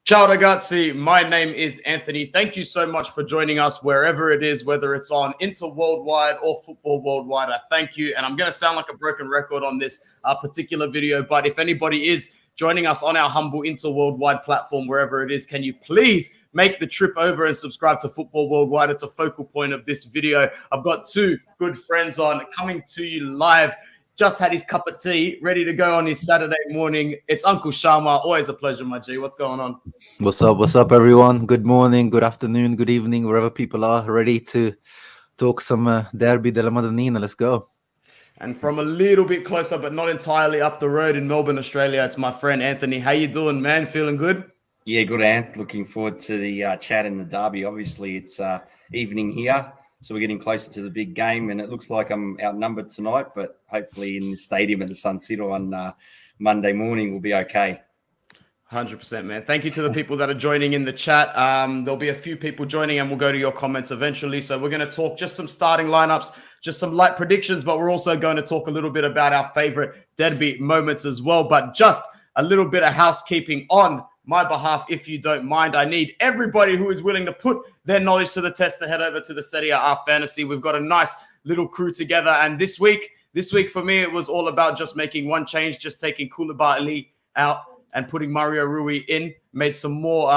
Ciao ragazzi, my name is Anthony. Thank you so much for joining us wherever it is, whether it's on Inter Worldwide or Football Worldwide. I thank you. And I'm going to sound like a broken record on this particular video, but if anybody is joining us on our humble Inter Worldwide platform, wherever it is, can you please make the trip over and subscribe to Football Worldwide? It's a focal point of this video. I've got two good friends on coming to you live. Just had his cup of tea, ready to go on his Saturday morning. It's Uncle Sharma. Always a pleasure, my G. What's going on? What's up? What's up, everyone? Good morning, good afternoon, good evening, wherever people are. Ready to talk some Derby Della Madonnina. Let's go. And from a little bit closer, but not entirely up the road in Melbourne, Australia, it's my friend Anthony. How you doing, man? Feeling good? Yeah, good, Anth. Looking forward to the chat in the Derby. Obviously, it's evening here, so we're getting closer to the big game, and it looks like I'm outnumbered tonight, but hopefully in the stadium at the Sun City on Monday morning we'll be okay. 100%, man. Thank you to the people that are joining in the chat. There'll be a few people joining and we'll go to your comments eventually. So we're going to talk just some starting lineups, just some light predictions, but we're also going to talk a little bit about our favorite Derby moments as well. But just a little bit of housekeeping on my behalf, if you don't mind. I need everybody who is willing to put their knowledge to the test to head over to the SERIE A Fantasy. We've got a nice little crew together. And this week for me, it was all about just making one change, just taking Koulibaly out and putting Mario Rui in. Made some more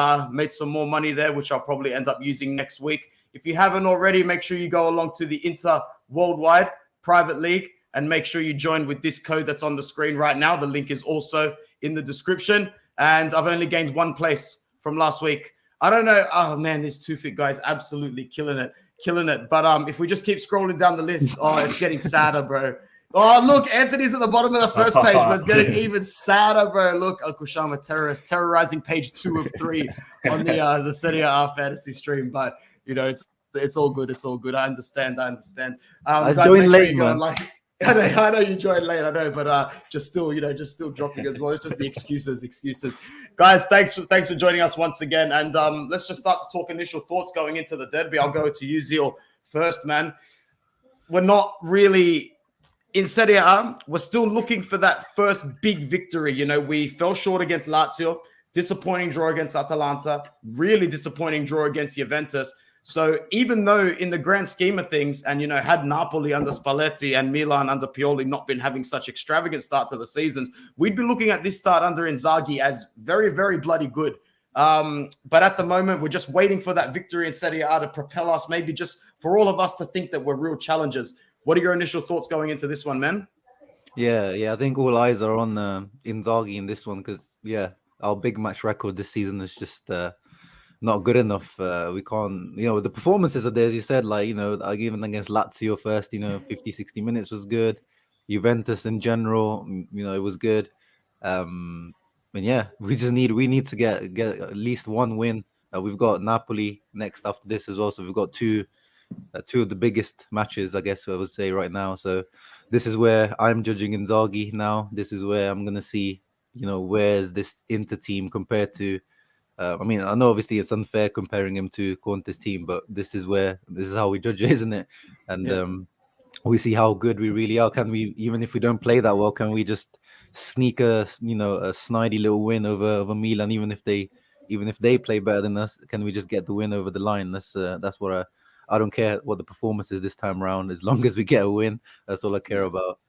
money there, which I'll probably end up using next week. If you haven't already, make sure you go along to the Inter Worldwide Private League and make sure you join with this code that's on the screen right now. The link is also in the description. And I've only gained one place from last week. I don't know. Oh man, these two fit guys absolutely killing it. But if we just keep scrolling down the list, it's getting sadder, bro. Oh, look, Anthony's at the bottom of the first page, but it's getting even sadder, bro. Look, Uncle Sharma terrorizing page 2 of 3 on the SERIE A Fantasy stream. But, you know, it's all good. It's all good. I understand. I joined late, man. I know you joined late, I know, but just still dropping as well. It's just the excuses. Guys, thanks for joining us once again. And let's just start to talk initial thoughts going into the Derby. I'll go to you, Zeal, first, man. We're not really... In Serie A, we're still looking for that first big victory. You know, we fell short against Lazio, disappointing draw against Atalanta, really disappointing draw against Juventus. So even though in the grand scheme of things, and, you know, had Napoli under Spalletti and Milan under Pioli not been having such extravagant start to the seasons, we'd be looking at this start under Inzaghi as very, very bloody good. But at the moment, we're just waiting for that victory in Serie A to propel us, maybe just for all of us to think that we're real challengers. What are your initial thoughts going into this one, man? Yeah. I think all eyes are on Inzaghi in this one because, our big match record this season is just not good enough. We can't, the performances are there, as you said, even against Lazio first, 50, 60 minutes was good. Juventus in general, it was good. And we need to get at least one win. We've got Napoli next after this as well, so we've got two of the biggest matches, I guess I would say right now. So this is where I'm judging Inzaghi now. This is where I'm going to see, where's this Inter team compared to, I know obviously it's unfair comparing him to Conte's team, but this is how we judge it, isn't it? And we see how good we really are. Can we, even if we don't play that well, can we just sneak a snidey little win over Milan, even if they play better than us? Can we just get the win over the line? That's what I don't care what the performance is this time around. As long as we get a win, that's all I care about.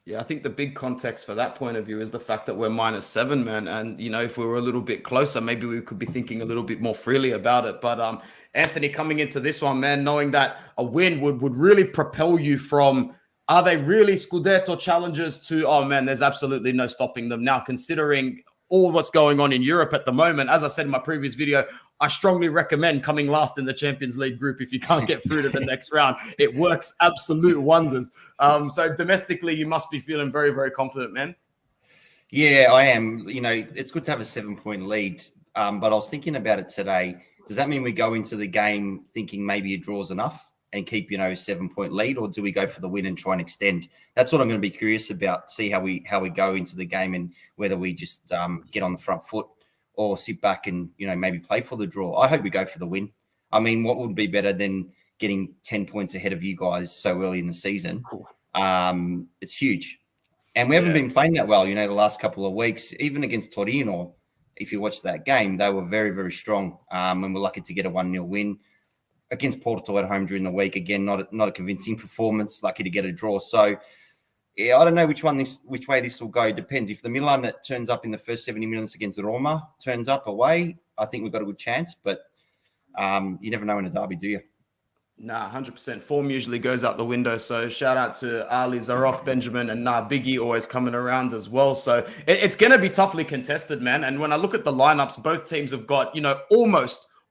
Yeah, I think the big context for that point of view is the fact that we're -7, man. And, if we were a little bit closer, maybe we could be thinking a little bit more freely about it. But Anthony, coming into this one, man, knowing that a win would really propel you from, are they really Scudetto challengers to, oh, man, there's absolutely no stopping them now, considering all what's going on in Europe at the moment. As I said in my previous video, I strongly recommend coming last in the Champions League group if you can't get through to the next round. It works absolute wonders. So domestically, you must be feeling very, very confident, man. Yeah, I am. It's good to have a 7-point lead, but I was thinking about it today. Does that mean we go into the game thinking maybe a draw's enough and keep, 7-point lead, or do we go for the win and try and extend? That's what I'm going to be curious about, see how we go into the game and whether we just get on the front foot or sit back and, maybe play for the draw. I hope we go for the win. I mean, what would be better than getting 10 points ahead of you guys so early in the season? It's huge. And we haven't been playing that well, the last couple of weeks. Even against Torino, if you watch that game, they were very, very strong, and we're lucky to get a 1-0 win against Porto at home during the week. Again, not a convincing performance. Lucky to get a draw. So, yeah, I don't know which way this will go. It depends. If the Milan that turns up in the first 70 minutes against Roma turns up away, I think we've got a good chance. But you never know in a derby, do you? Nah, 100%. Form usually goes out the window. So shout out to Ali, Zarok, Benjamin, and Biggie always coming around as well. So it's going to be toughly contested, man. And when I look at the lineups, both teams have got,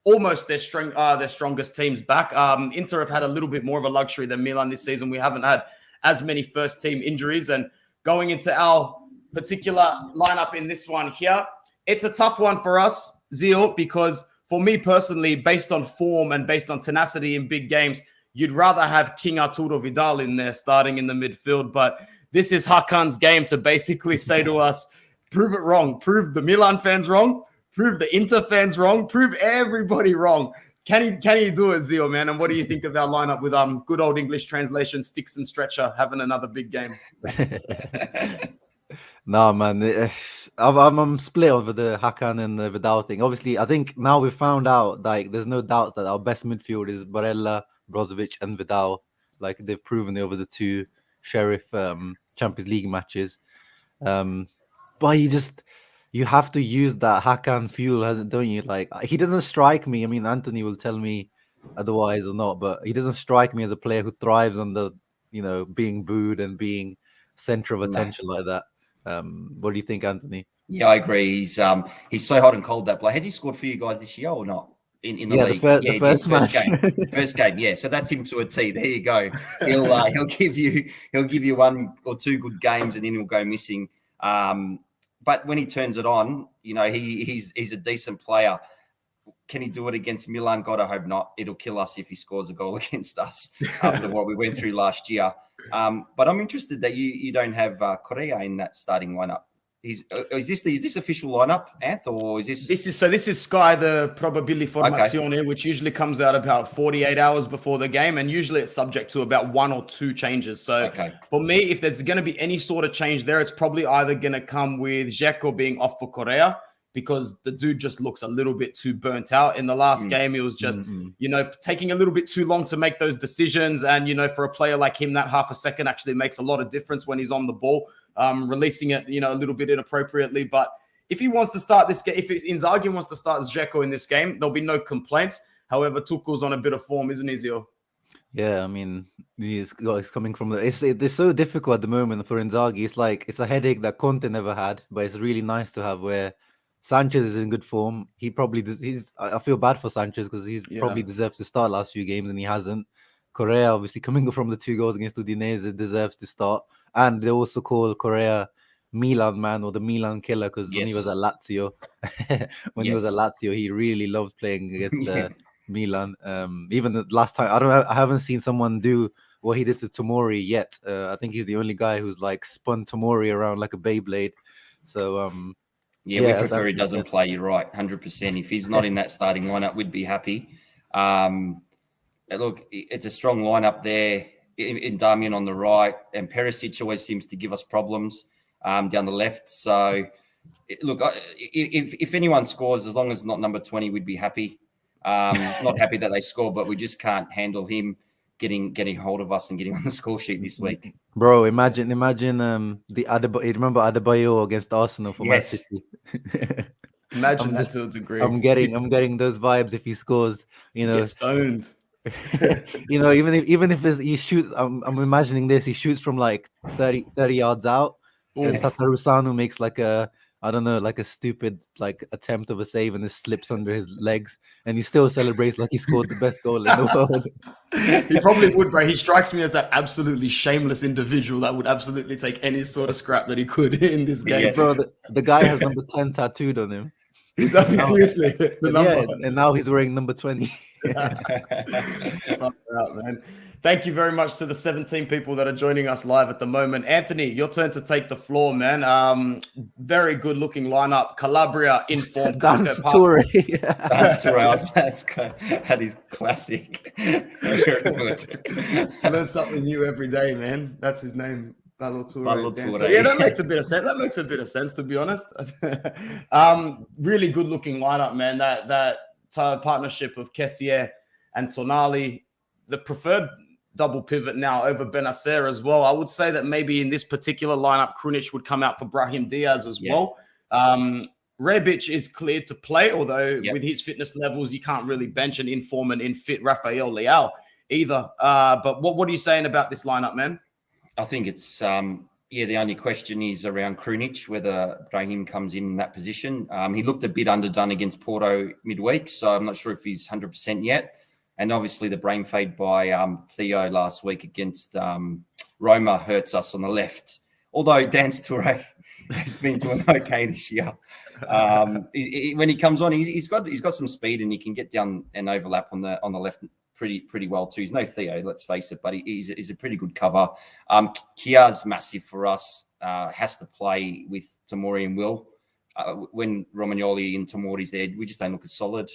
almost their strongest teams back. Inter have had a little bit more of a luxury than Milan this season. We haven't had as many first team injuries. And going into our particular lineup in this one here, it's a tough one for us, Zio, because for me personally, based on form and based on tenacity in big games, you'd rather have King Arturo Vidal in there starting in the midfield. But this is Hakan's game to basically say to us, prove it wrong. Prove the Milan fans wrong. Prove the Inter fans wrong. Prove everybody wrong. Can he do it, Zio, man? And what do you think of our lineup with good old English translation, Sticks and Stretcher, having another big game? No, man. I'm split over the Hakan and the Vidal thing. Obviously, I think now we've found out, like, there's no doubt that our best midfield is Barella, Brozovic, and Vidal. Like, they've proven it over the two Sheriff Champions League matches. But you have to use that Hakan fuel, don't you? Like, he doesn't strike me. I mean, Anthony will tell me otherwise or not, but he doesn't strike me as a player who thrives on the, being booed and being center of attention like that. What do you think, Anthony? Yeah, I agree. He's so hot and cold, that player. Has he scored for you guys this year or not? In the league? The first game. First game, yeah. So that's him to a T. There you go. He'll give you one or two good games and then he'll go missing. But when he turns it on, he's a decent player. Can he do it against Milan? God, I hope not. It'll kill us if he scores a goal against us after what we went through last year. But I'm interested that you don't have Correa in that starting lineup. Is this official lineup, Anth, or is this? This is Sky, the Probabili Formazione, which usually comes out about 48 hours before the game, and usually it's subject to about 1 or 2 changes. So for me, if there's going to be any sort of change there, it's probably either going to come with Dzeko being off for Correa, because the dude just looks a little bit too burnt out. In the last game, he was just, taking a little bit too long to make those decisions. And, for a player like him, that half a second actually makes a lot of difference when he's on the ball, releasing it, a little bit inappropriately. But if he wants to start this game, if Inzaghi wants to start Dzeko in this game, there'll be no complaints. However, Tuchel's on a bit of form, isn't he, Zio? Yeah, I mean, he's coming from it's so difficult at the moment for Inzaghi. It's like, it's a headache that Conte never had, but it's really nice to have, where Sanchez is in good form. I feel bad for Sanchez because he's probably deserves to start last few games and he hasn't. Correa, obviously coming from the 2 goals against Udinese, deserves to start. And they also call Correa Milan man, or the Milan killer, because when he was at Lazio, he was at Lazio, he really loved playing against Milan. Even the last time, I haven't seen someone do what he did to Tomori yet. I think he's the only guy who's like spun Tomori around like a Beyblade. So we prefer he doesn't play. You're right, 100%. If he's not in that starting lineup, we'd be happy. Look, it's a strong lineup there. In Damian on the right, and Perisic always seems to give us problems down the left. So, look, if anyone scores, as long as it's not number 20, we'd be happy. Not happy that they score, but we just can't handle him getting hold of us and getting on the score sheet this week. Bro, imagine the Adebayo. Remember Adebayo against Arsenal for Man City? Imagine that to a degree. I'm getting those vibes if he scores. Get stoned. Even if he shoots, I'm imagining this. He shoots from like 30 yards out, and Tatarusanu makes like a stupid attempt of a save, and it slips under his legs, and he still celebrates like he scored the best goal in the world. He probably would, bro. He strikes me as that absolutely shameless individual that would absolutely take any sort of scrap that he could in this game. Yes. Bro, the guy has number 10 tattooed on him. He doesn't, seriously. The number. And now he's wearing number 20. Out, man. Thank you very much to the 17 people that are joining us live at the moment. Anthony, your turn to take the floor, man. Very good looking lineup. Calabria in form. That's Toure. That is classic. Very good. Learn something new every day, man. That's his name. Ballo-Toure. So, yeah, that makes a bit of sense. That makes a bit of sense, to be honest. Really good looking lineup, man. That partnership of Kessier and Tonali, the preferred double pivot now over Benacer as well. I would say that maybe in this particular lineup, Krunic would come out for Brahim Diaz as well. Rebic is cleared to play, although with his fitness levels, you can't really bench an in-form and in-fit Rafael Leao either. But what are you saying about this lineup, man? I think it's, the only question is around Krunic, whether Brahim comes in that position. He looked a bit underdone against Porto midweek, so I'm not sure if he's 100% yet. And obviously the brain fade by Theo last week against Roma hurts us on the left. Although Dan Toure has been doing okay this year. When he comes on, he's got some speed and he can get down and overlap on the left pretty well too. He's no Theo, let's face it, but he's a pretty good cover. Kia's massive for us. Has to play with Tomori and Will. When Romagnoli and Tomori's there, we just don't look as solid.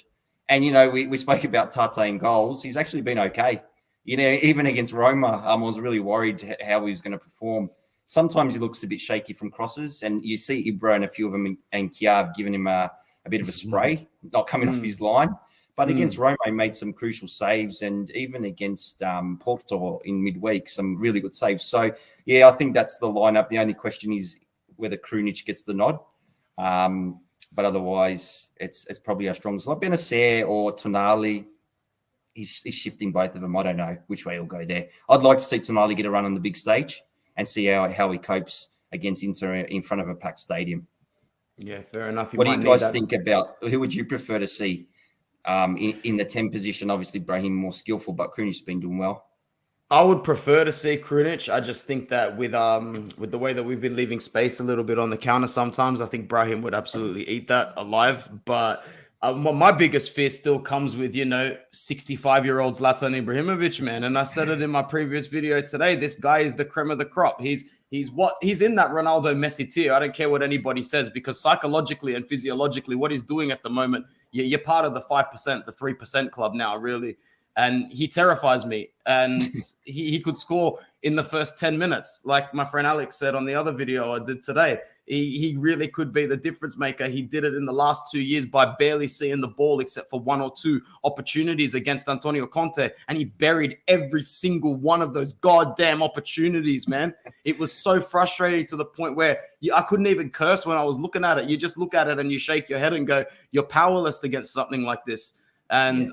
And, we spoke about Tate in goals. He's actually been okay. Even against Roma, I was really worried how he was going to perform. Sometimes he looks a bit shaky from crosses, and you see Ibra and a few of them and Kia have given him a bit of a spray, not coming off his line. But against Roma, he made some crucial saves, and even against Porto in midweek, some really good saves. So, I think that's the lineup. The only question is whether Krunic gets the nod. But otherwise, it's probably our strongest. Like Benacer or Tonali, he's shifting both of them. I don't know which way he'll go there. I'd like to see Tonali get a run on the big stage and see how he copes against Inter in front of a packed stadium. Yeah, fair enough. What do you guys think about, who would you prefer to see in the 10 position? Obviously, Brahim more skillful, but Krunic's been doing well. I would prefer to see Krunic. I just think that with the way that we've been leaving space a little bit on the counter sometimes, I think Brahim would absolutely eat that alive. But my biggest fear still comes with, 65-year-old Zlatan Ibrahimovic, man. And I said it in my previous video today. This guy is the creme of the crop. He's in that Ronaldo Messi tier. I don't care what anybody says, because psychologically and physiologically, what he's doing at the moment, you're part of the 5%, the 3% club now, really. And he terrifies me. And he could score in the first 10 minutes. Like my friend Alex said on the other video I did today, he really could be the difference maker. He did it in the last 2 years by barely seeing the ball except for 1 or 2 opportunities against Antonio Conte. And he buried every single one of those goddamn opportunities, man. It was so frustrating to the point where I couldn't even curse when I was looking at it. You just look at it and you shake your head and go, you're powerless against something like this. And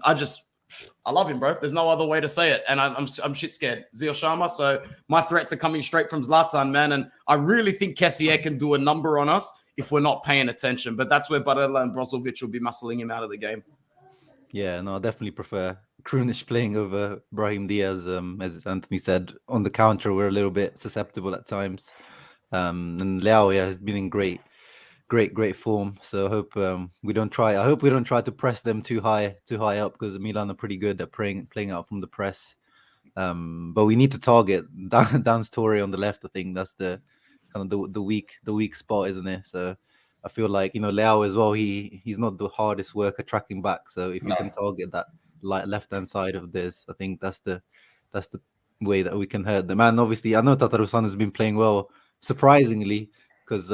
I love him, bro. There's no other way to say it. And I'm shit scared. Zio Sharma. So my threats are coming straight from Zlatan, man. And I really think Kessier can do a number on us if we're not paying attention. But that's where Barella and Brozovic will be muscling him out of the game. Yeah, no, I definitely prefer Krunic playing over Brahim Diaz. As Anthony said, on the counter, we're a little bit susceptible at times. And Leao, has been in great form. So I hope we don't try to press them too high up, because Milan are pretty good at playing out from the press. But we need to target Dan Story on the left. I think that's the kind of the weak spot, isn't it? So I feel like, Leao as well, he's not the hardest worker tracking back. So if you can target that left hand side of this, I think that's the way that we can hurt them. And obviously, I know Tatarusanu has been playing well, surprisingly, because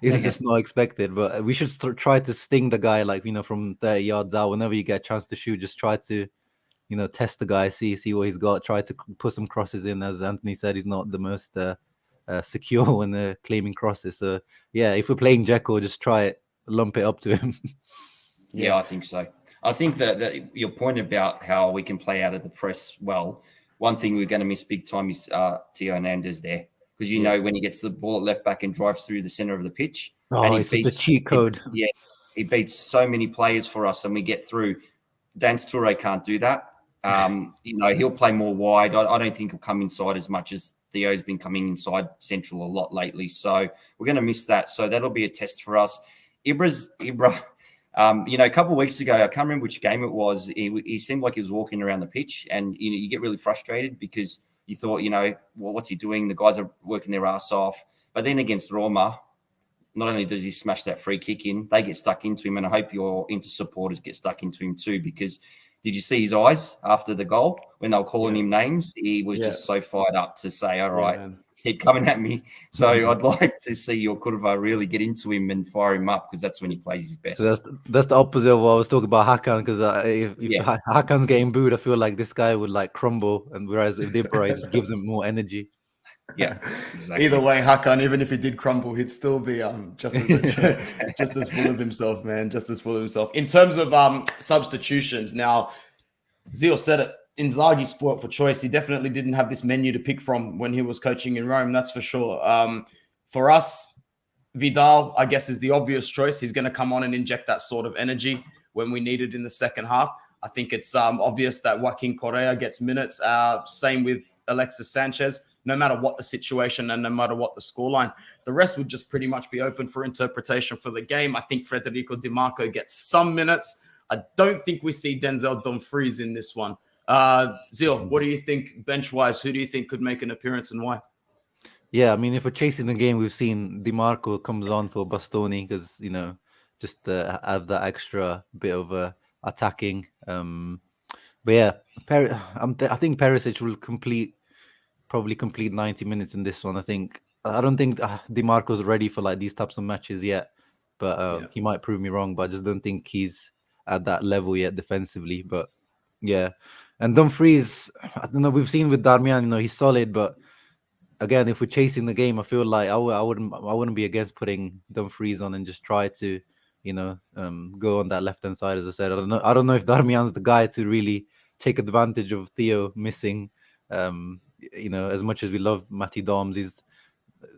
it's just not expected. But we should try to sting the guy, from 30 yards out. Whenever you get a chance to shoot, just try to test the guy, see what he's got, try to put some crosses in. As Anthony said, he's not the most secure when claiming crosses. So if we're playing Dzeko, just try it, lump it up to him. I think so. I think that your point about how we can play out of the press well, one thing we're going to miss big time is Theo Hernandez there. Because when he gets the ball at left back and drives through the center of the pitch, and it's the cheat code. He beats so many players for us, and we get through. Dan Toure can't do that. He'll play more wide. I don't think he'll come inside as much as Theo's been coming inside central a lot lately. So we're going to miss that. So that'll be a test for us. Ibra. A couple of weeks ago, I can't remember which game it was. He seemed like he was walking around the pitch, and you get really frustrated because you thought, what's he doing? The guys are working their ass off. But then against Roma, not only does he smash that free kick in, they get stuck into him. And I hope your Inter supporters get stuck into him too, because Did you see his eyes after the goal when they were calling him names? He was Yeah. just so fired up to say, all right, man. keep coming at me. So I'd like to see your Kurva really get into him and fire him up, because that's when he plays his best. So that's the opposite of what I was talking about Hakan, because if Yeah. Hakan's getting booed, I feel like this guy would like crumble, and whereas if Ibra just gives him more energy. Yeah, exactly. Either way, Hakan, even if he did crumble, he'd still be just as full of himself, man. Just as full of himself. In terms of substitutions, now Zio said it. Inzaghi sport for choice. He definitely didn't have this menu to pick from when he was coaching in Rome. That's for sure. For us, Vidal, I guess, is the obvious choice. He's going to come on and inject that sort of energy when we need it in the second half. I think it's obvious that Joaquin Correa gets minutes. Same with Alexis Sanchez. No matter what the situation and no matter what the scoreline, the rest would just pretty much be open for interpretation for the game. I think Federico Di Marco gets some minutes. I don't think we see Denzel Dumfries in this one. Zil, what do you think bench-wise? Who do you think could make an appearance and why? Yeah, I mean, if we're chasing the game, we've seen Di Marco comes on for Bastoni because, just have that extra bit of attacking. But yeah, I think Perisic will probably complete 90 minutes in this one. I don't think Di Marco's ready for like these types of matches yet, but he might prove me wrong. But I just don't think he's at that level yet defensively. But yeah, and Dumfries, I don't know. We've seen with Darmian, he's solid, but again, if we're chasing the game, I feel like I wouldn't be against putting Dumfries on and just try to, go on that left hand side. As I said, I don't know if Darmian's the guy to really take advantage of Theo missing. As much as we love Matty Doms,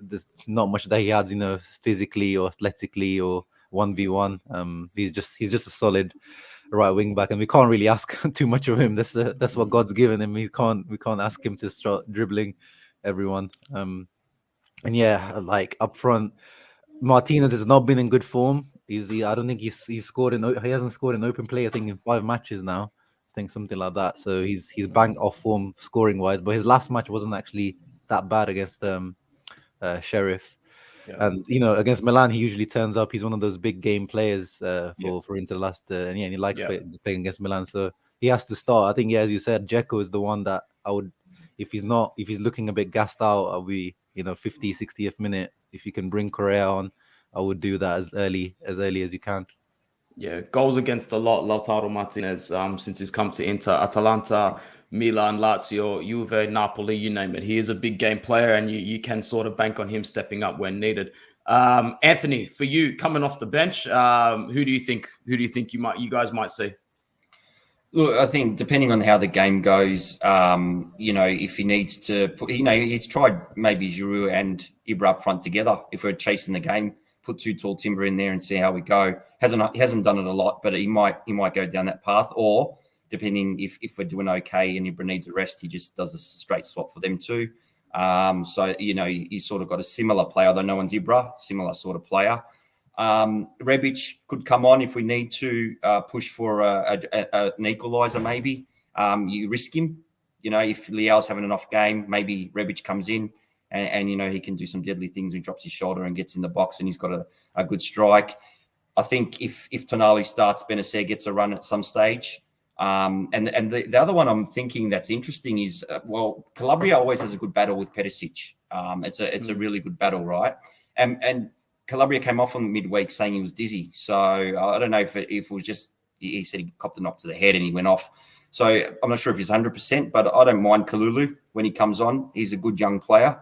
there's not much that he adds, physically or athletically or 1v1. He's just a solid right wing back, and we can't really ask too much of him. That's what God's given him. We can't ask him to start dribbling everyone. And yeah, like up front, Martinez has not been in good form. I don't think he hasn't scored in open play, I think, in 5 matches now. I think something like that. So he's banged off form scoring wise, but his last match wasn't actually that bad against Sheriff. Yeah. And against Milan, he usually turns up. He's one of those big game players for Inter last, and he likes playing against Milan. So he has to start. I think, as you said, Dzeko is the one that I would, if he's looking a bit gassed out, I'll be 50, 60th minute. If you can bring Correa on, I would do that as early as you can. Yeah, goals against a lot, Lautaro Martinez, since he's come to Inter, Atalanta, Milan, Lazio, Juve, Napoli, you name it. He is a big game player, and you can sort of bank on him stepping up when needed. Anthony, for you coming off the bench, who do you think you guys might see? Look, I think depending on how the game goes, if he needs to put, he's tried maybe Giroud and Ibra up front together. If we're chasing the game, put 2 tall timber in there and see how we go. He hasn't done it a lot, but he might go down that path. Or depending if we're doing okay and Ibra needs a rest, he just does a straight swap for them too. He's sort of got a similar player, although no one's Ibra, similar sort of player. Rebic could come on if we need to push for an equaliser. Maybe you risk him. If Leao's having an off game, maybe Rebic comes in and he can do some deadly things. He drops his shoulder and gets in the box, and he's got a good strike. I think if Tonali starts, Benacer gets a run at some stage. And the other one I'm thinking that's interesting is Calabria always has a good battle with Perisic. It's a really good battle, right? And Calabria came off on midweek saying he was dizzy. So I don't know if it was just, he said he copped a knock to the head and he went off. So I'm not sure if he's 100%, but I don't mind Kalulu when he comes on. He's a good young player.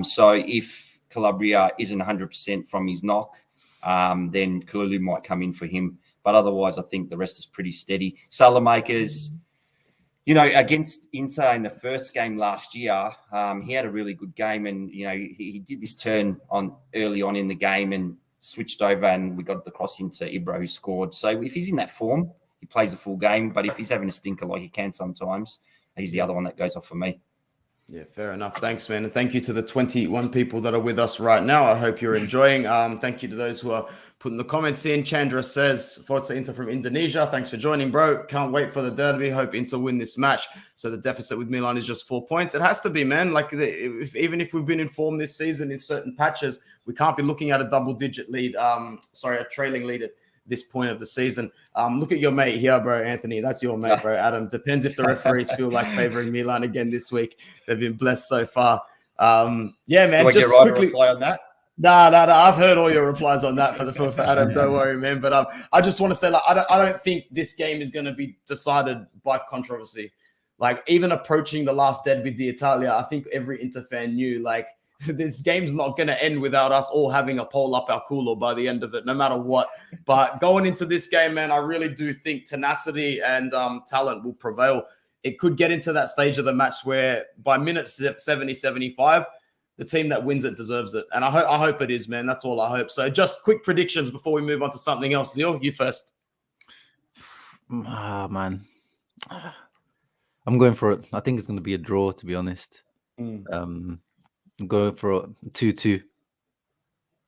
So if Calabria isn't 100% from his knock, then Kalulu might come in for him. But otherwise, I think the rest is pretty steady. Salamakers, against Inter in the first game last year, he had a really good game, and he did this turn on early on in the game and switched over, and we got the cross into Ibra, who scored. So if he's in that form, he plays a full game. But if he's having a stinker like he can sometimes, he's the other one that goes off for me. Yeah, fair enough. Thanks, man. And thank you to the 21 people that are with us right now. I hope you're enjoying. Thank you to those who are putting the comments in. Chandra says, Forza Inter from Indonesia. Thanks for joining, bro. Can't wait for the derby. Hope Inter win this match. So the deficit with Milan is just 4 points. It has to be, man. Like, even if we've been informed this season in certain patches, we can't be looking at a double-digit lead. A trailing lead at this point of the season. Look at your mate here, bro, Anthony. That's your mate, bro, Adam. Depends if the referees feel like favoring Milan again this week. They've been blessed so far. Yeah, man. Do I just get right quickly. to reply on that? Nah. I've heard all your replies on that for Adam. Don't worry, man. But I just want to say, like, I don't think this game is going to be decided by controversy. Like, even approaching the last Derby d'Italia, I think every Inter fan knew, like, this game's not going to end without us all having a pole up our cooler by the end of it, no matter what. But going into this game, man, I really do think tenacity and talent will prevail. It could get into that stage of the match where by minutes 70, 75, the team that wins it deserves it. And I hope it is, man. That's all I hope. So just quick predictions before we move on to something else. Zio, you first. Man. I'm going for it. I think it's going to be a draw, to be honest. I'm going for a 2-2.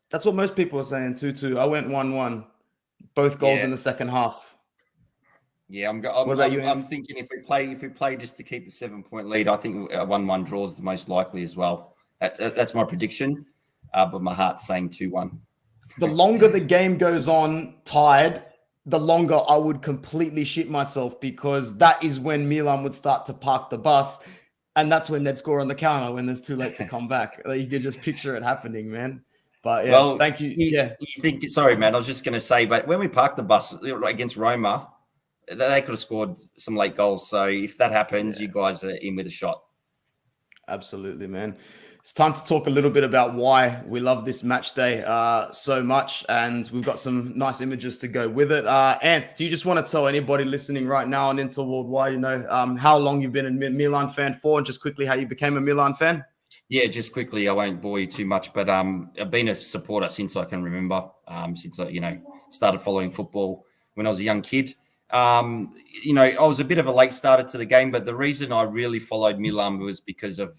That's what most people are saying, 2-2. I went 1-1. Both goals in the second half. Yeah, I'm thinking if we play just to keep the 7-point lead, I think a 1-1 draw is the most likely as well. That's my prediction, but my heart's saying 2-1. The longer the game goes on tied, the longer I would completely shit myself, because that is when Milan would start to park the bus, and that's when they'd score on the counter when it's too late to come back. Like, you can just picture it happening, man. But yeah, well, thank you. Sorry, man. I was just going to say, but when we parked the bus against Roma, they could have scored some late goals. So if that happens, you guys are in with a shot. Absolutely, man. It's time to talk a little bit about why we love this match day so much, and we've got some nice images to go with it. Anth, do you just want to tell anybody listening right now and Inter worldwide, how long you've been a Milan fan for, and just quickly how you became a Milan fan? Yeah, just quickly, I won't bore you too much, but I've been a supporter since I can remember, since I, started following football when I was a young kid. I was a bit of a late starter to the game, but the reason I really followed Milan was because of,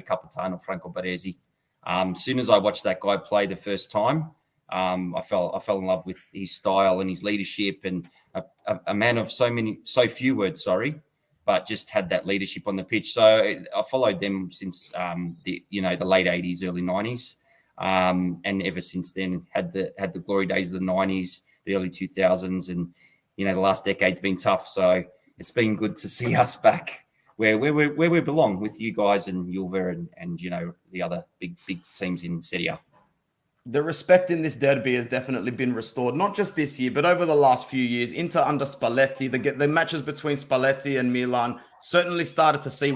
Capitano Franco Baresi. As soon as I watched that guy play the first time, I fell in love with his style and his leadership, and a man of so few words, but just had that leadership on the pitch. So I followed them since the late 80s, early 90s, and ever since then had the glory days of the 90s, the early 2000s, and the last decade's been tough. So it's been good to see us back where we belong, with you guys and Juve and the other big teams in Serie A. The respect in this derby has definitely been restored, not just this year, but over the last few years. Inter under Spalletti, the matches between Spalletti and Milan we started to see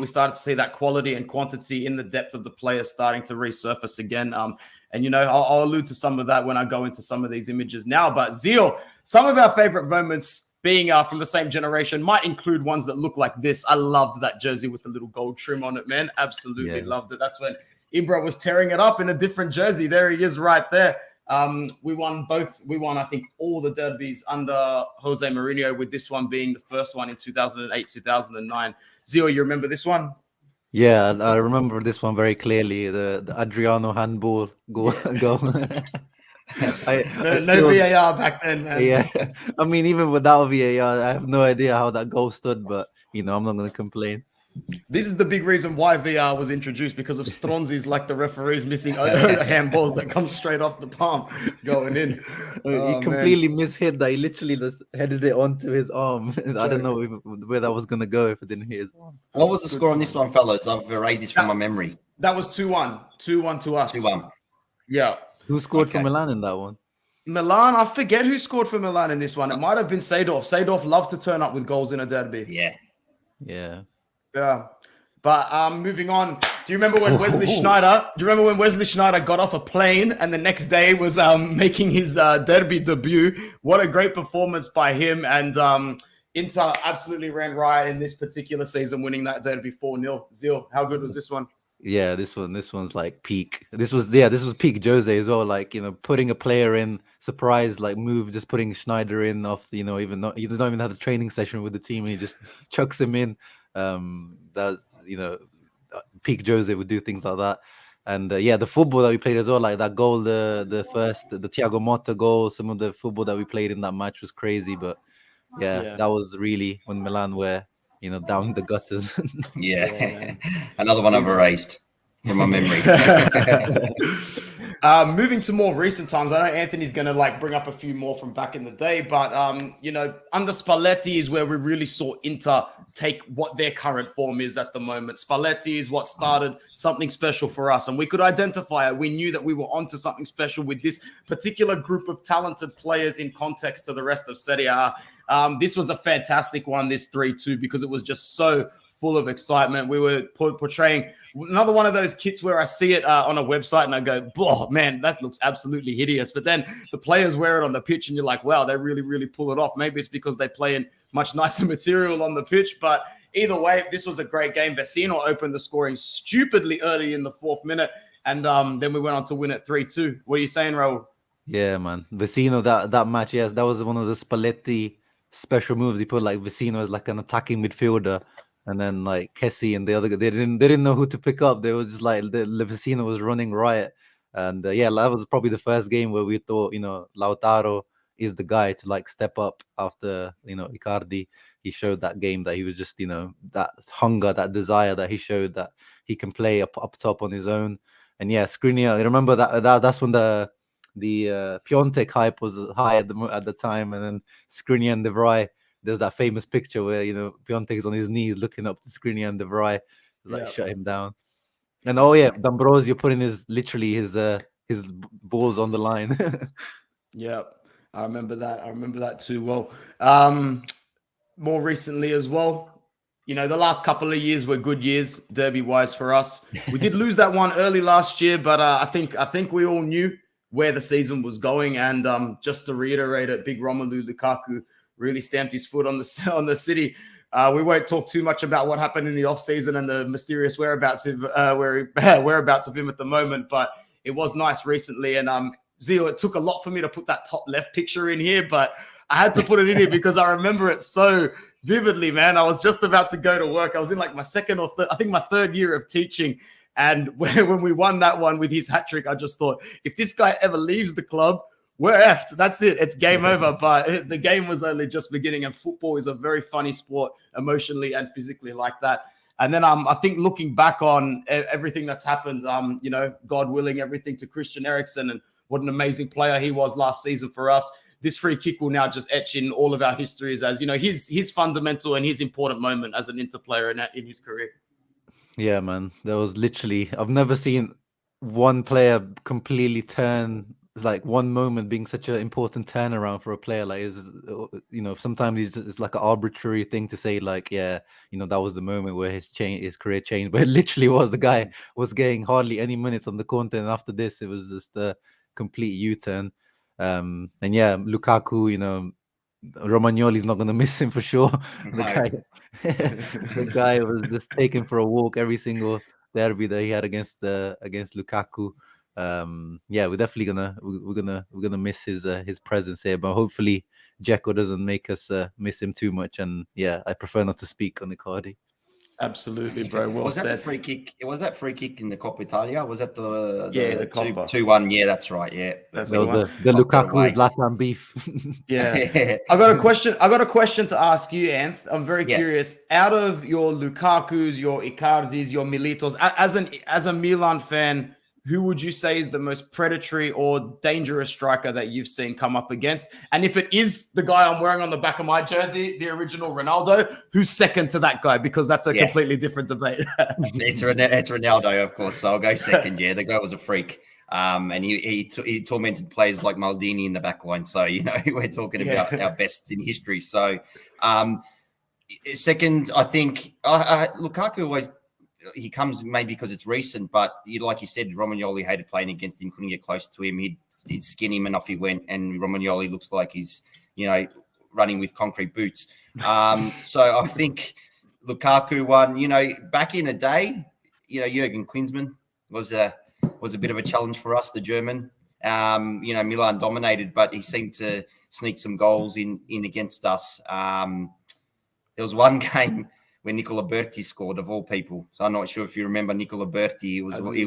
that quality and quantity in the depth of the players starting to resurface again. I'll allude to some of that when I go into some of these images now. But Zio, some of our favorite moments, being from the same generation, might include ones that look like this. I loved that jersey with the little gold trim on it, man. Absolutely loved it. That's when Ibra was tearing it up in a different jersey. There he is right there. We won, I think, all the derbies under Jose Mourinho, with this one being the first one in 2008, 2009. Zio, you remember this one? Yeah, I remember this one very clearly. The Adriano handball goal. No VAR back then, man. Yeah, I mean, even without VAR, I have no idea how that goal stood, but I'm not going to complain. This is the big reason why VR was introduced, because of Stronzi's, like the referees missing handballs that come straight off the palm going in. He completely mishit that. He literally just headed it onto his arm. I don't know where that was going to go if it didn't hit his arm. What was the score on this one, fellas? I've erased this from my memory. That was 2-1. 2-1 to us. 2-1. Yeah. Who scored for Milan in that one? Milan, I forget who scored for Milan in this one. It might have been Seedorf. Seedorf loved to turn up with goals in a derby. Yeah. But moving on, do you remember when Wesley Schneider got off a plane and the next day was making his derby debut? What a great performance by him. And Inter absolutely ran riot in this particular season, winning that derby 4-0. Zil, how good was this one? Yeah, this one's like peak. This was peak Jose as well. Like, putting a player in, surprise like move, just putting Schneider in off, he does not even have a training session with the team, and he just chucks him in. That's peak Jose would do things like that. And the football that we played as well, like that goal, the Thiago Motta goal, some of the football that we played in that match was crazy. But that was really when Milan were down the gutters. Another one I've erased from my memory. Moving to more recent times, I know Anthony's going to like bring up a few more from back in the day, but under Spalletti is where we really saw Inter take what their current form is at the moment. Spalletti is what started something special for us, and we could identify it. We knew that we were onto something special with this particular group of talented players in context to the rest of Serie A. This was a fantastic one, this 3-2, because it was just so full of excitement. We were portraying another one of those kits where I see it on a website and I go, oh, man, that looks absolutely hideous. But then the players wear it on the pitch and you're like, wow, they really, really pull it off. Maybe it's because they play in much nicer material on the pitch. But either way, this was a great game. Vecino opened the scoring stupidly early in the 4th minute. And then we went on to win it 3-2. What are you saying, Raul? Yeah, man. Vecino, that match, yes, that was one of the Spalletti special moves. He put like Vecino as like an attacking midfielder. And then like Kessie and the other guy, they didn't know who to pick up. They was just like the Vecino was running riot, and that was probably the first game where we thought Lautaro is the guy to like step up after Icardi. He showed that game that he was just that hunger, that desire that he showed that he can play up top on his own. And Skriniar, I remember that's when the Piontek hype was high at the time, and then Skriniar and De Vrij. There's that famous picture where Piontek is on his knees looking up to Skriniar and De Vrij, shut him down. And D'Ambrosio putting his balls on the line. Yeah, I remember that too well. More recently as well, the last couple of years were good years derby wise for us. We did lose that one early last year, but I think we all knew where the season was going. And just to reiterate it, big Romelu Lukaku really stamped his foot on the city. We won't talk too much about what happened in the offseason and the mysterious whereabouts of him at the moment, but it was nice recently. And Zio, it took a lot for me to put that top left picture in here, but I had to put it in here because I remember it so vividly, man. I was just about to go to work. I was in like my my third year of teaching. And when we won that one with his hat trick, I just thought, if this guy ever leaves the club, we're effed. That's it. It's game over. But the game was only just beginning, and football is a very funny sport, emotionally and physically like that. And then I think looking back on everything that's happened, God willing, everything to Christian Eriksen and what an amazing player he was last season for us. This free kick will now just etch in all of our histories as his fundamental and his important moment as an Inter player in his career. Yeah, man. There was literally, I've never seen one player completely turn. It's like one moment being such an important turnaround for a player. Like, sometimes it's like an arbitrary thing to say, like, that was the moment where his career changed. But it literally was. The guy was getting hardly any minutes on the counter, and after this, it was just a complete U-turn. And Lukaku, Romagnoli's not going to miss him for sure. The guy was just taken for a walk every single derby that he had against Lukaku. We're definitely gonna miss his presence here, but hopefully Dzeko doesn't make us miss him too much. And I prefer not to speak on Icardi. Absolutely, bro. Well was said. That the free kick? Was that free kick in the Coppa Italia? Was that the 2-1? Yeah, that's right. Yeah, that's the Lukaku Zlatan beef. Yeah. I got a question to ask you, Anth. I'm very curious. Out of your Lukakus, your Icardis, your Militos, as a Milan fan, who would you say is the most predatory or dangerous striker that you've seen come up against? And if it is the guy I'm wearing on the back of my jersey, the original Ronaldo, who's second to that guy? Because that's a completely different debate. It's Ronaldo, of course. So I'll go second. Yeah, the guy was a freak. And he tormented players like Maldini in the back line. So, we're talking about our best in history. So second, I think Lukaku always... He comes maybe because it's recent, but like you said, Romagnoli hated playing against him, couldn't get close to him. He'd skin him and off he went. And Romagnoli looks like he's, running with concrete boots. So I think Lukaku won. Back in the day, Jurgen Klinsmann was a bit of a challenge for us, the German. Milan dominated, but he seemed to sneak some goals in against us. There was one game when Nicola Berti scored, of all people. So I'm not sure if you remember Nicola Berti. He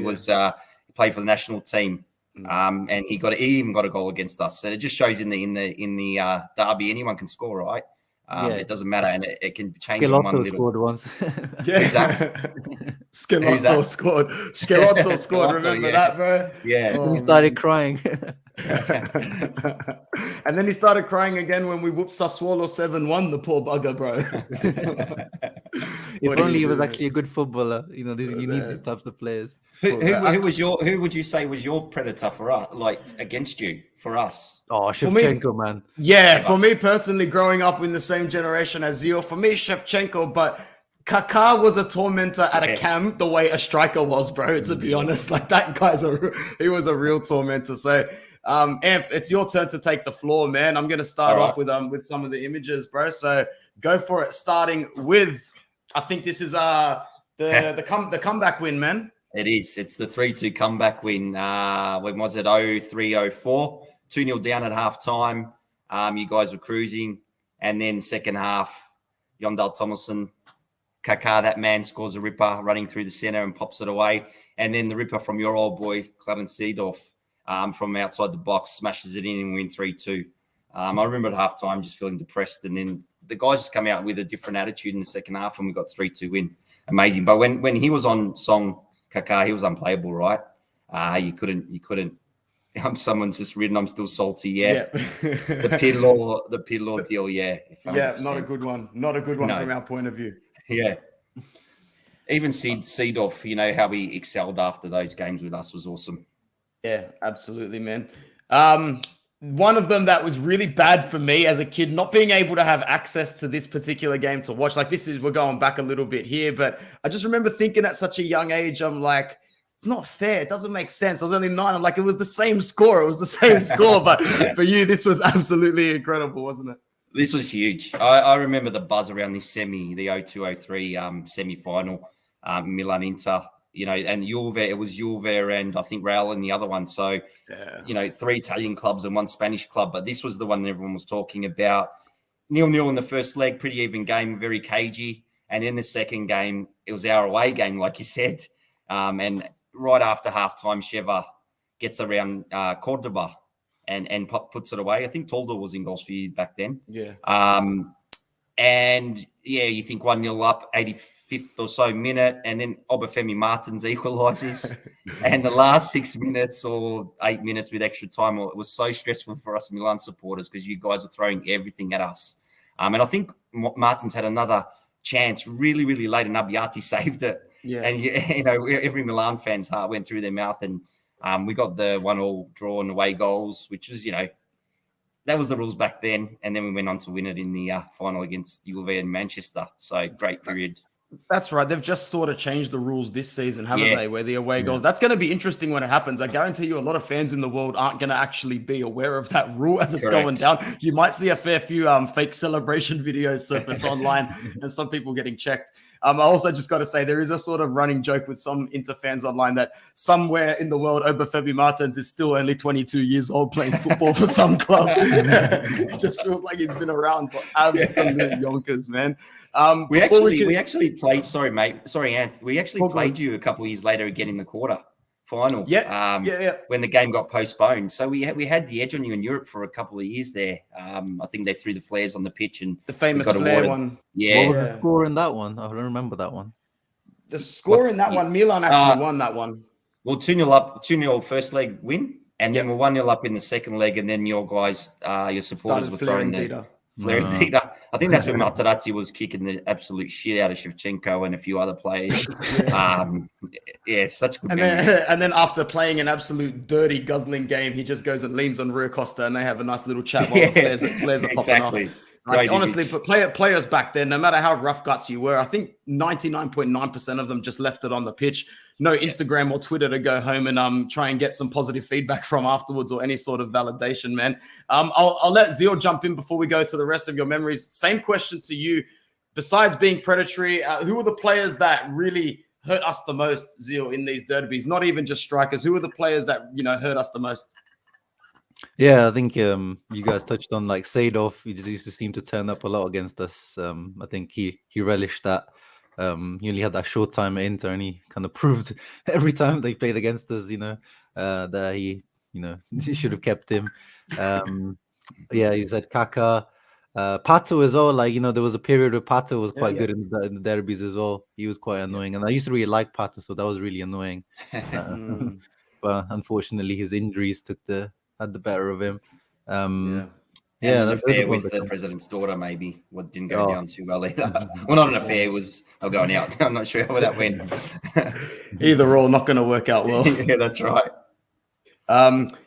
played for the national team, and he even got a goal against us. So it just shows in the derby, anyone can score, right? It doesn't matter, and it can change in one Schelotto little. scored once. Yeah. Who's that? Schelotto scored. Schelotto scored. Schelotto, Remember yeah. that, bro? Yeah. He started crying. And then he started crying again when we whooped Sassuolo 7-1, the poor bugger, bro. If only he was actually a good footballer. You know, you need these types of players. Who would you say was your predator for us, like against you for us? Oh, Shevchenko, man. Yeah, for me personally, growing up in the same generation as Zio, for me, Shevchenko, but Kaká was a tormentor at a camp the way a striker was, bro, to be honest. Like, that guy's he was a real tormentor. So, Amph, it's your turn to take the floor, man. I'm going to start off with some of the images, bro. So go for it, starting with, I think this is the comeback win, man. It is. It's the 3-2 comeback win. When was it? 03-04. 2-0 down at half-time. You guys were cruising. And then second half, Yondal Thomason, Kaká, that man, scores a ripper running through the centre and pops it away. And then the ripper from your old boy, Clarence Seedorf, from outside the box, smashes it in and win 3-2. I remember at half-time just feeling depressed. And then the guys just come out with a different attitude in the second half and we got 3-2 win. Amazing. But when he was on song, Kaká, he was unplayable, right? You couldn't. Someone's just written, I'm still salty. Yeah. The Pirlo deal. Yeah. 100%. Yeah. Not a good one. Not a good one from our point of view. Yeah. Even Seedorf, you know, how he excelled after those games with us was awesome. Yeah, absolutely, man. One of them that was really bad for me as a kid, not being able to have access to this particular game to watch. Like, we're going back a little bit here, but I just remember thinking at such a young age, I'm like, it's not fair. It doesn't make sense. I was only 9. I'm like, it was the same score. It was the same score. But for you, this was absolutely incredible, wasn't it? This was huge. I remember the buzz around this the 02-03 semi-final, Milan-Inter. You know, and Juve, it was Juve and I think Real in the other one. So, you know, 3 Italian clubs and 1 Spanish club. But this was the one that everyone was talking about. 0-0 in the first leg, pretty even game, very cagey. And in the second game, it was our away game, like you said. And right after halftime, Sheva gets around Cordoba and puts it away. I think Toldo was in goals for you back then. Yeah. And, yeah, you think 1-0 up, 85th or so minute, and then Obafemi Martins equalises. And the last 6 minutes or 8 minutes with extra time, it was so stressful for us Milan supporters because you guys were throwing everything at us. And I think Martins had another chance really, really late, and Abbiati saved it. Yeah. And, you know, every Milan fan's heart went through their mouth. And we got the 1-1 draw and away goals, which was, you know, that was the rules back then. And then we went on to win it in the final against Juve in Manchester. So great period. That's right. They've just sort of changed the rules this season, haven't they? Where the away goals. That's going to be interesting when it happens. I guarantee you a lot of fans in the world aren't going to actually be aware of that rule as it's going down. You might see a fair few fake celebration videos surface online and some people getting checked. I also just got to say there is a sort of running joke with some Inter fans online that somewhere in the world, Obafemi Martins is still only 22 years old playing football for some club. It just feels like he's been around for absolute yonkers, man. We actually played. Sorry, mate. Sorry, Anth. We actually played you a couple of years later again in the quarter final. When the game got postponed, so we had the edge on you in Europe for a couple of years there. I think they threw the flares on the pitch and the famous flare one. Yeah. What was the score in that one? I don't remember that one. The score in that one, Milan actually won that one. Well, 2-0 up, 2-0 first leg win, and then we're 1-0 up in the second leg, and then your guys, your supporters were throwing the flare and Dita. I think that's when Materazzi was kicking the absolute shit out of Shevchenko and a few other players. Such good and then after playing an absolute dirty, guzzling game, he just goes and leans on Rui Costa and they have a nice little chat while the flares are popping off. Like, honestly, but players back then, no matter how rough guts you were, I think 99.9% of them just left it on the pitch. No Instagram or Twitter to go home and try and get some positive feedback from afterwards or any sort of validation, man. I'll let Zio jump in before we go to the rest of your memories. Same question to you. Besides being predatory, who are the players that really hurt us the most, Zio, in these derbies? Not even just strikers. Who are the players that, you know, hurt us the most? Yeah, I think you guys touched on like Seedorf. He just used to seem to turn up a lot against us. I think he relished that. He only had that short time at Inter, and he kind of proved every time they played against us, you know, that he should have kept him. You said Kaká. Pato as well. Like, there was a period where Pato was quite Yeah. good in the derbies as well. He was quite annoying, and I used to really like Pato, so that was really annoying. But unfortunately, his injuries had the better of him. Yeah. And an those are affair the ones with that the come. president's daughter, maybe. What didn't go down too well either. Well, not an affair, was going out. I'm not sure how that went. Either or, not going to work out well. Yeah, that's right.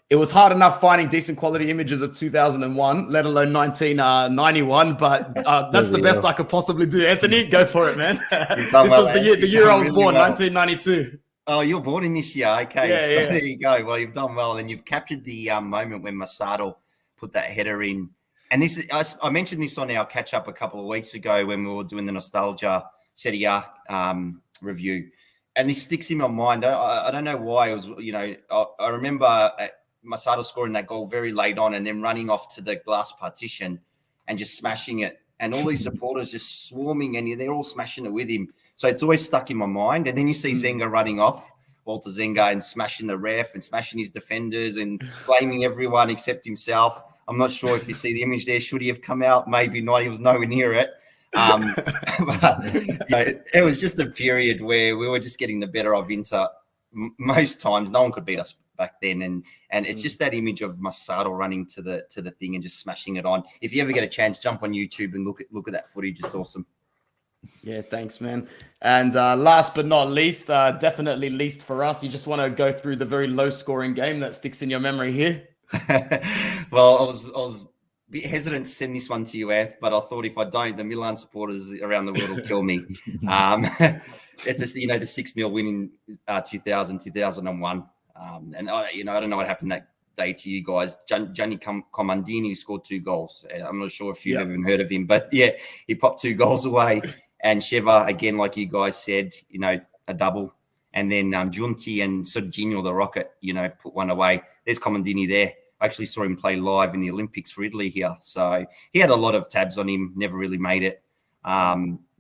It was hard enough finding decent quality images of 2001, let alone 1991. But that's the best I could possibly do. Anthony, go for it, man. This was the year I was born, 1992. Oh, you're born in this year. Okay. Yeah, So there you go. Well, you've done well. And you've captured the moment when Masato put that header in. And this is, I mentioned this on our catch up a couple of weeks ago when we were doing the nostalgia Serie A review. And this sticks in my mind. I don't know why. It was, I remember Masato scoring that goal very late on and then running off to the glass partition and just smashing it. And all these supporters just swarming and they're all smashing it with him. So it's always stuck in my mind. And then you see Zenga running off, Walter Zenga, and smashing the ref and smashing his defenders and blaming everyone except himself. I'm not sure if you see the image there. Should he have come out? Maybe not. He was nowhere near it. But it was just a period where we were just getting the better of Inter most times. No one could beat us back then, and it's just that image of Masato running to the thing and just smashing it on. If you ever get a chance, jump on YouTube and look at that footage. It's awesome. Yeah, thanks, man. And last but not least, definitely least for us, you just want to go through the very low-scoring game that sticks in your memory here. Well, I was a bit hesitant to send this one to you, Anth, but I thought if I don't, the Milan supporters around the world will kill me. It's the 6-0 win in 2001. And I don't know what happened that day to you guys. Gianni Comandini scored 2 goals. I'm not sure if you've ever heard of him, but yeah, he popped 2 goals away. And Sheva, again, like you guys said, a double. And then Giunti and Serginho, the Rocket, put one away. There's Comandini there. I actually saw him play live in the Olympics for Italy here. So he had a lot of tabs on him, never really made it.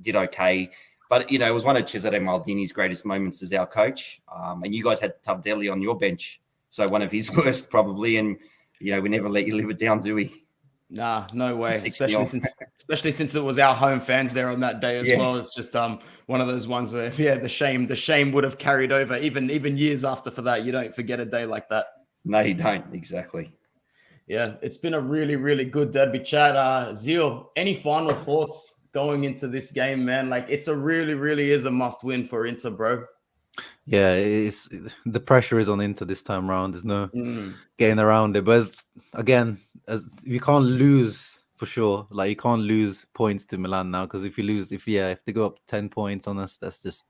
Did okay. But, it was one of Cesare Maldini's greatest moments as our coach. And you guys had Tardelli on your bench. So one of his worst probably. And, we never let you live it down, do we? Nah, no way. Especially since it was our home fans there on that day as well. It's just one of those ones where, the shame would have carried over even years after for that. You don't forget a day like that. No, you don't. Exactly. Yeah, it's been a really, really good derby chat. Zio, any final thoughts going into this game, man? Like, it's really, really is a must win for Inter, bro. Yeah, the pressure is on Inter this time around. There's no getting around it. But you can't lose for sure. Like, you can't lose points to Milan now, because if they go up 10 points on us, that's just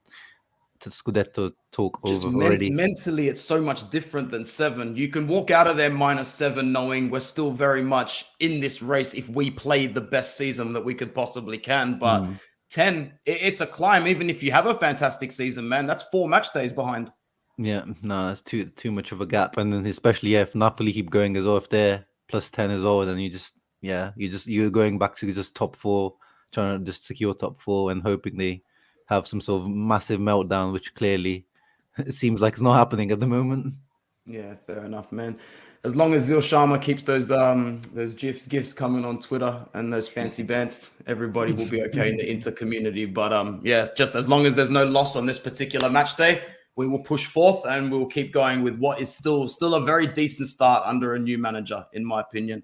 to Scudetto talk just over already. Mentally, it's so much different than 7. You can walk out of there -7 knowing we're still very much in this race if we play the best season that we could possibly can. But 10, it's a climb. Even if you have a fantastic season, man, that's 4 match days behind. Yeah, no, that's too much of a gap. And then especially if Napoli keep going as well, if they're +10 as well, then you're going back to just top 4, trying to just secure top 4 and hoping they have some sort of massive meltdown, which clearly it seems like it's not happening at the moment. Yeah, fair enough, man. As long as Uncle Sharma keeps those gifs coming on Twitter and those fancy bants, everybody will be okay in the Inter community. But just as long as there's no loss on this particular match day, we will push forth and we will keep going with what is still a very decent start under a new manager, in my opinion.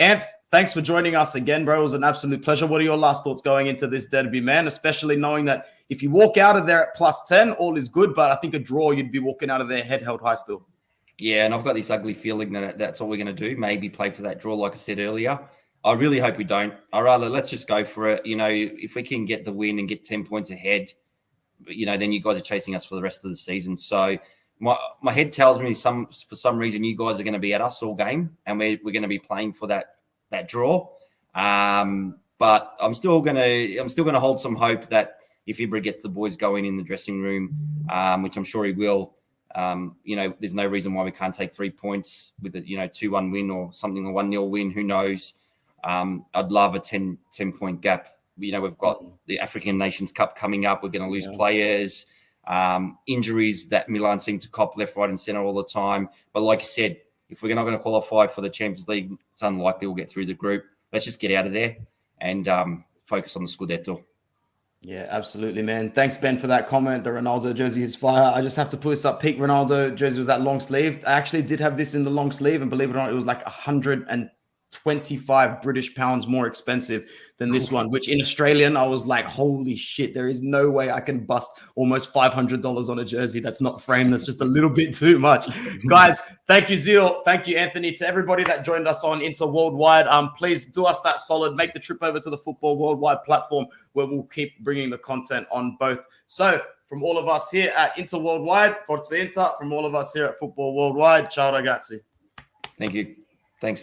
Anth, thanks for joining us again, bro. It was an absolute pleasure. What are your last thoughts going into this derby, man? Especially knowing that if you walk out of there at +10, all is good. But I think a draw, you'd be walking out of there head held high still. Yeah, and I've got this ugly feeling that that's all we're going to do. Maybe play for that draw, like I said earlier. I really hope we don't. Let's just go for it. If we can get the win and get 10 points ahead, then you guys are chasing us for the rest of the season. So my head tells me for some reason you guys are going to be at us all game, and we're going to be playing for that draw. But I'm still going to hold some hope that if Ibra gets the boys going in the dressing room, which I'm sure he will, there's no reason why we can't take 3 points with a 2-1 win or something, a 1-0 win. Who knows? I'd love a 10-point gap. We've got the African Nations Cup coming up. We're going to lose players, injuries that Milan seem to cop left, right, and center all the time. But like you said, if we're not going to qualify for the Champions League, it's unlikely we'll get through the group. Let's just get out of there. and focus on the Scudetto. Yeah, absolutely, man. Thanks, Ben, for that comment. The Ronaldo jersey is fire. I just have to put this up. Peak Ronaldo jersey was that long sleeve. I actually did have this in the long sleeve, and believe it or not, it was like 125 British pounds more expensive than this one, which in Australian, I was like, holy shit, there is no way I can bust almost $500 on a jersey that's not framed. That's just a little bit too much. Guys, thank you, Zeal. Thank you, Anthony. To everybody that joined us on Inter Worldwide, please do us that solid. Make the trip over to the Football Worldwide platform where we'll keep bringing the content on both. So from all of us here at Inter Worldwide, Forza Inter, from all of us here at Football Worldwide, ciao ragazzi. Thank you. Thanks.